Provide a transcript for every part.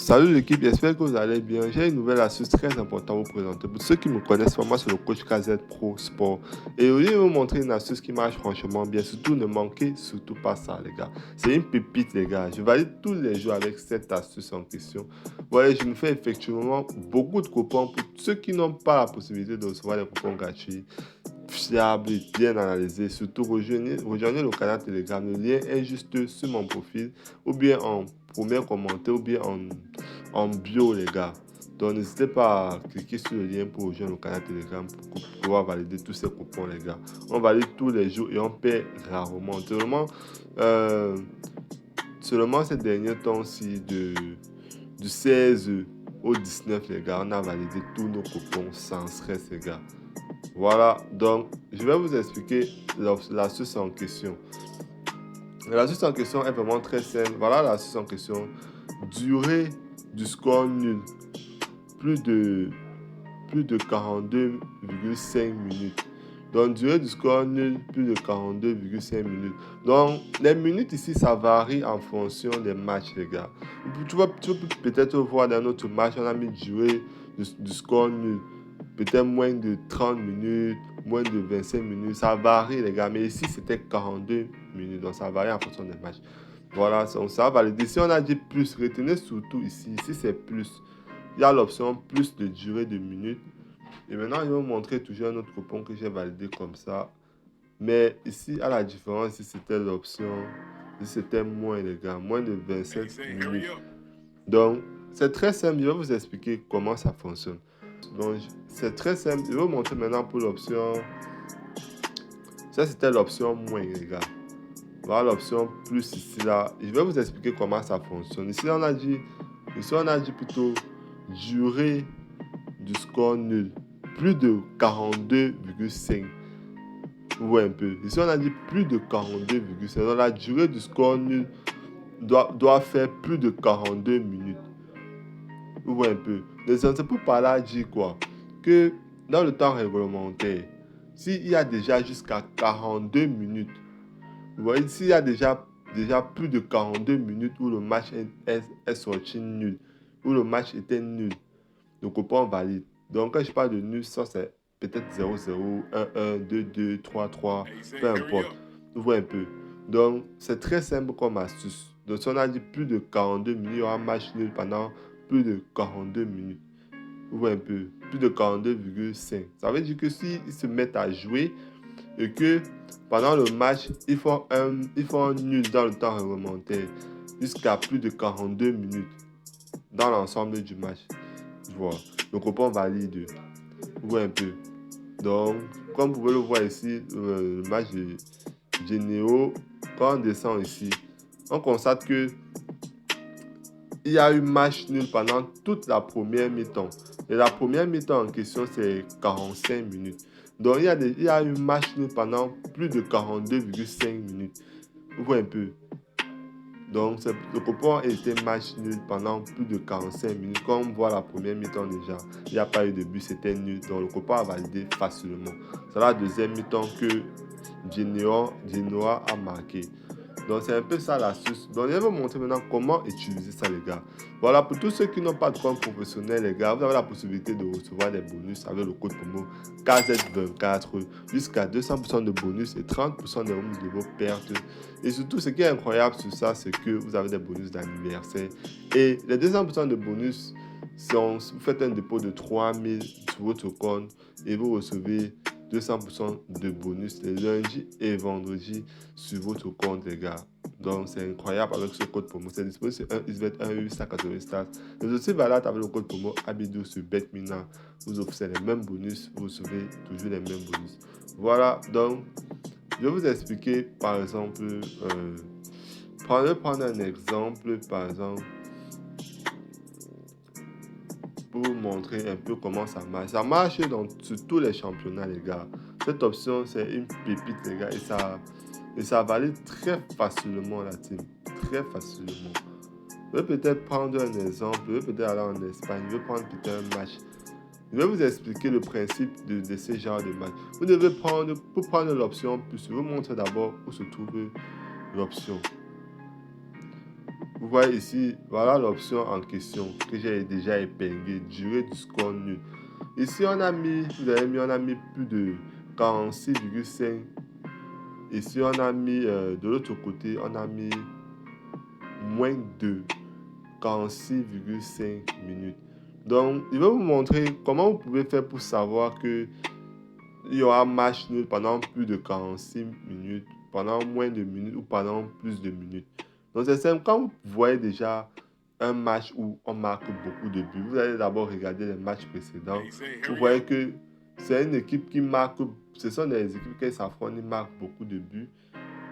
Salut l'équipe, j'espère que vous allez bien. J'ai une nouvelle astuce très importante à vous présenter. Pour ceux qui me connaissent, moi c'est le coach KZ Pro Sport. Et aujourd'hui, je vais vous montrer une astuce qui marche franchement bien. Surtout, ne manquez surtout pas ça, les gars. C'est une pépite, les gars. Je valide tous les jours avec cette astuce en question. Voilà, je me fais effectivement beaucoup de coupons pour ceux qui n'ont pas la possibilité de recevoir des coupons gratuits, fiables et bien analysés. Surtout, rejoignez le canal Telegram. Le lien est juste sur mon profil ou bien en premier commentaire ou bien en bio, les gars. Donc, n'hésitez pas à cliquer sur le lien pour rejoindre le canal Telegram pour pouvoir valider tous ces coupons, les gars. On valide tous les jours et on paie rarement. Seulement ces derniers temps-ci, du 16 au 19, les gars, on a validé tous nos coupons sans stress, les gars. Voilà, donc je vais vous expliquer l'astuce en question. L'astuce en question est vraiment très simple. Voilà l'astuce en question. Durée du score nul. Plus de 42,5 minutes. Donc, durée du score nul, plus de 42,5 minutes. Donc, les minutes ici, ça varie en fonction des matchs, les gars. Tu peux peut-être voir dans notre match, on a mis durée du score nul. Peut-être moins de 30 minutes, moins de 25 minutes. Ça varie, les gars. Mais ici, c'était 42 minutes. Donc, ça varie en fonction des matchs. Voilà, ça va valider. Si on a dit plus, retenez surtout ici. Ici, c'est plus. Il y a l'option plus de durée de minutes. Et maintenant, je vais vous montrer toujours un autre coupon que j'ai validé comme ça. Mais ici, à la différence, ici, c'était l'option. Ici, c'était moins, les gars. Moins de 27 minutes. Donc, c'est très simple. Je vais vous expliquer comment ça fonctionne. Donc, c'est très simple. Je vais vous montrer maintenant pour l'option. Ça, c'était l'option moins, les gars. Voilà l'option plus ici, là. Je vais vous expliquer comment ça fonctionne. Ici, on a dit plutôt durée du score nul. Plus de 42,5. Ouais, un peu. Ici, on a dit plus de 42,5. Donc, la durée du score nul doit faire plus de 42 minutes. Ouais, un peu. C'est pour par là dire quoi? Que dans le temps réglementaire, s'il y a déjà jusqu'à 42 minutes, vous voyez, s'il y a déjà plus de 42 minutes où le match est sorti nul, où le match était nul, le coupon valide. Donc, quand je parle de nul, ça c'est peut-être 0-0, 1-1, 2-2, 3-3, peu importe. Vous voyez un peu. Donc, c'est très simple comme astuce. Donc, si on a dit plus de 42 minutes, il y aura un match nul pendant plus de 42 minutes. Vous voyez un peu. Plus de 42,5. Ça veut dire que s'ils se mettent à jouer et que pendant le match, ils font un nul dans le temps réglementaire jusqu'à plus de 42 minutes dans l'ensemble du match. Voilà. Le coupon valide. Vous voyez un peu. Donc, comme vous pouvez le voir ici, le match de Généo, quand on descend ici, on constate que il y a eu match nul pendant toute la première mi-temps. Et la première mi-temps en question, c'est 45 minutes. Donc, il y a eu match nul pendant plus de 42,5 minutes. Vous voyez un peu. Donc, le coupon était match nul pendant plus de 45 minutes. Comme on voit la première mi-temps déjà, il n'y a pas eu de but, c'était nul. Donc, le coupon a validé facilement. C'est la deuxième mi-temps que Genoa a marqué. Donc, c'est un peu ça l'astuce. Donc, je vais vous montrer maintenant comment utiliser ça, les gars. Voilà, pour tous ceux qui n'ont pas de compte professionnel, les gars, vous avez la possibilité de recevoir des bonus avec le code promo KZ24 jusqu'à 200% de bonus et 30% de remise de vos pertes. Et surtout, ce qui est incroyable sur ça, c'est que vous avez des bonus d'anniversaire. Et les 200% de bonus, vous faites un dépôt de 3000 sur votre compte et vous recevez 200% de bonus les lundis et vendredis sur votre compte, les gars. Donc, c'est incroyable avec ce code promo. C'est disponible sur un 180 stars. Mais aussi valable avec le code promo Abidou sur BetMina. Vous offrez les mêmes bonus, vous recevez toujours les mêmes bonus. Voilà, donc, je vais vous expliquer, par exemple, prendre un exemple, par exemple, pour vous montrer un peu comment ça marche. Ça marche sur tous les championnats, les gars. Cette option, c'est une pépite, les gars, et ça valide très facilement la team. Très facilement. Je vais peut-être prendre un exemple. Je vais peut-être aller en Espagne. Je vais prendre peut-être un match. Je vais vous expliquer le principe de ce genre de match. Vous devez pour prendre l'option plus, je vous montre d'abord où se trouve l'option. Vous voyez ici, voilà l'option en question que j'ai déjà épinglée, durée du score nul. Ici, on a mis plus de 46,5. Ici, on a mis, de l'autre côté, on a mis moins de 46,5 minutes. Donc, il va vous montrer comment vous pouvez faire pour savoir que il y aura match nul pendant plus de 46 minutes, pendant moins de minutes ou pendant plus de minutes. Donc, c'est simple. Quand vous voyez déjà un match où on marque beaucoup de buts, vous allez d'abord regarder les matchs précédents. Vous voyez que c'est une équipe qui marque, ce sont des équipes qui s'affrontent, ils marquent beaucoup de buts.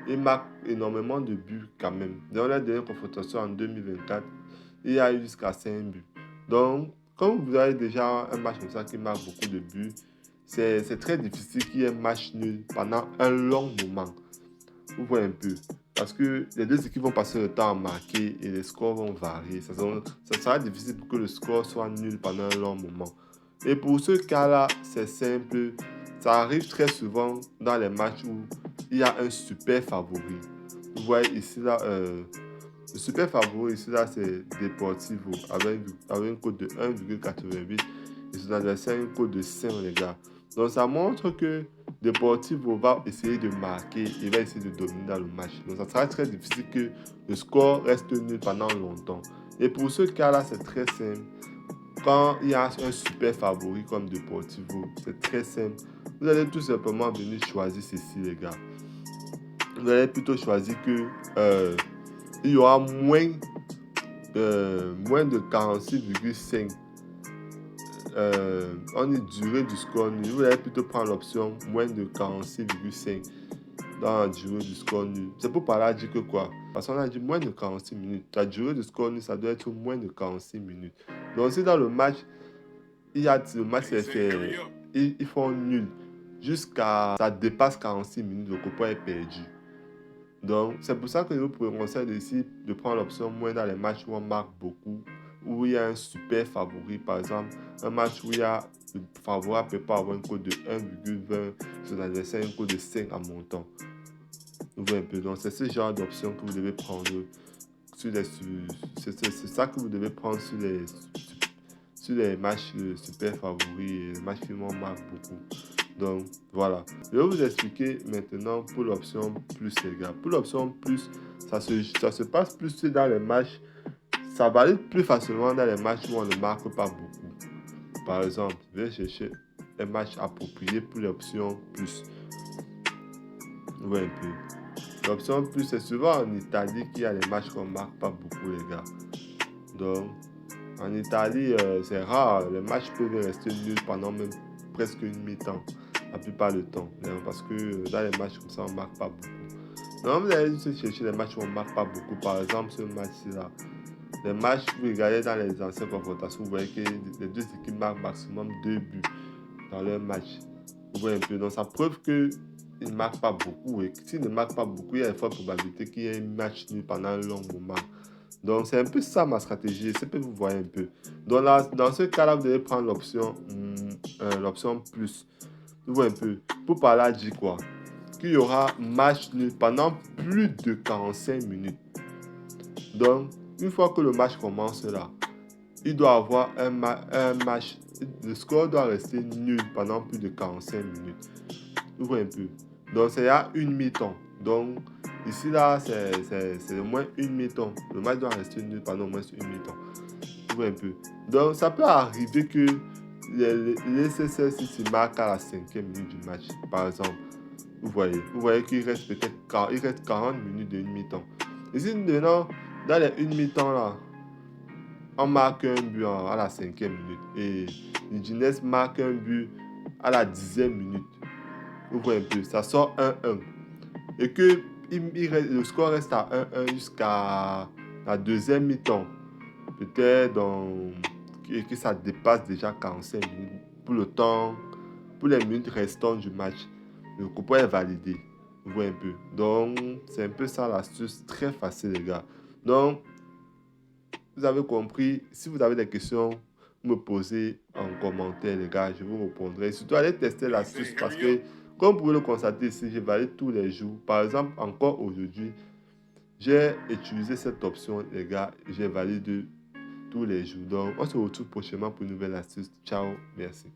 Ils marquent énormément de buts quand même. Dans la dernière confrontation en 2024, il y a eu jusqu'à 5 buts. Donc, quand vous avez déjà un match comme ça qui marque beaucoup de buts, c'est très difficile qu'il y ait un match nul pendant un long moment. Vous voyez un peu. Parce que les deux équipes vont passer le temps à marquer et les scores vont varier. Ça sera difficile pour que le score soit nul pendant un long moment. Et pour ce cas-là, c'est simple. Ça arrive très souvent dans les matchs où il y a un super favori. Vous voyez ici, là, le super favori, ici, là, c'est Deportivo avec une cote de 1,88 et son adversaire une cote de 5, les gars. Donc, ça montre que Deportivo va essayer de marquer et va essayer de dominer dans le match. Donc, ça sera très difficile que le score reste nul pendant longtemps. Et pour ce cas-là, c'est très simple. Quand il y a un super favori comme Deportivo, c'est très simple. Vous allez tout simplement venir choisir ceci, les gars. Vous allez plutôt choisir que il y aura moins de 46,5. On est durée du score nul. Vous allez plutôt prendre l'option moins de 46,5 dans la durée du score nul. C'est pour parler à dire que quoi? Parce qu'on a dit moins de 46 minutes. La durée du score nul, ça doit être moins de 46 minutes. Donc si dans le match, le match c'est fait, ils font nul jusqu'à ça dépasse 46 minutes, le coupon est perdu. Donc, c'est pour ça que je vous conseille ici de prendre l'option moins dans les matchs où on marque beaucoup, où il y a un super favori. Par exemple, un match où il y a le favorable peut pas avoir une cote de 1,20, son adversaire une cote de 5 en montant. Vous voyez un peu. Donc, c'est ce genre d'option que vous devez prendre c'est ça que vous devez prendre sur les matchs super favoris et les matchs qui vont marquer beaucoup. Donc voilà, je vais vous expliquer maintenant pour l'option plus, les gars. Pour l'option plus, ça se passe plus dans les matchs, ça valide plus facilement dans les matchs où on ne marque pas beaucoup. Par exemple, je vais chercher un match approprié pour l'option plus. Vous voyez un peu. L'option plus, c'est souvent en Italie qu'il y a les matchs qu'on ne marque pas beaucoup, les gars. Donc, en Italie, c'est rare. Les matchs peuvent rester nuls pendant même presque une mi-temps, la plupart du temps. Parce que dans les matchs comme ça, on ne marque pas beaucoup. Donc, vous allez juste chercher les matchs où on ne marque pas beaucoup. Par exemple, ce match-là. Les matchs, vous regardez dans les anciennes confrontations, vous voyez que les deux équipes marquent maximum 2 buts dans leur match. Vous voyez un peu. Donc, ça prouve qu'ils ne marquent pas beaucoup. Et s'ils ne marquent pas beaucoup, il y a une forte probabilité qu'il y ait un match nul pendant un long moment. Donc, c'est un peu ça ma stratégie. C'est que vous voyez un peu. Donc, là, dans ce cas-là, vous devez prendre l'option plus. Vous voyez un peu. Pour parler, à dire quoi? Qu'il y aura match nul pendant plus de 45 minutes. Donc, une fois que le match commence là, il doit avoir un match. Le score doit rester nul pendant plus de 45 minutes. Vous voyez un peu. Donc, c'est à une mi-temps. Donc, ici, là, c'est au moins une mi-temps. Le match doit rester nul pendant au moins une mi-temps. Vous voyez un peu. Donc, ça peut arriver que les SSL, si tu marques à la 5e minute du match, par exemple, vous voyez qu'il reste peut-être 40 minutes de une mi-temps. Ici, maintenant, dans les une mi-temps, là, on marque un but à la 5e minute et Nijines marque un but à la 10e minute. Vous voyez un peu, ça sort 1-1. Et que le score reste à 1-1 jusqu'à la deuxième mi-temps. Peut-être et que ça dépasse déjà 45 minutes pour le temps, pour les minutes restantes du match. Le coupon est validé. Vous voyez un peu. Donc, c'est un peu ça l'astuce, très facile, les gars. Donc, vous avez compris. Si vous avez des questions, me posez en commentaire, les gars. Je vous répondrai. Surtout, allez tester l'astuce parce que, comme vous pouvez le constater ici, je valide tous les jours. Par exemple, encore aujourd'hui, J'ai utilisé cette option, les gars. J'ai validé tous les jours. Donc, on se retrouve prochainement pour une nouvelle astuce. Ciao, merci.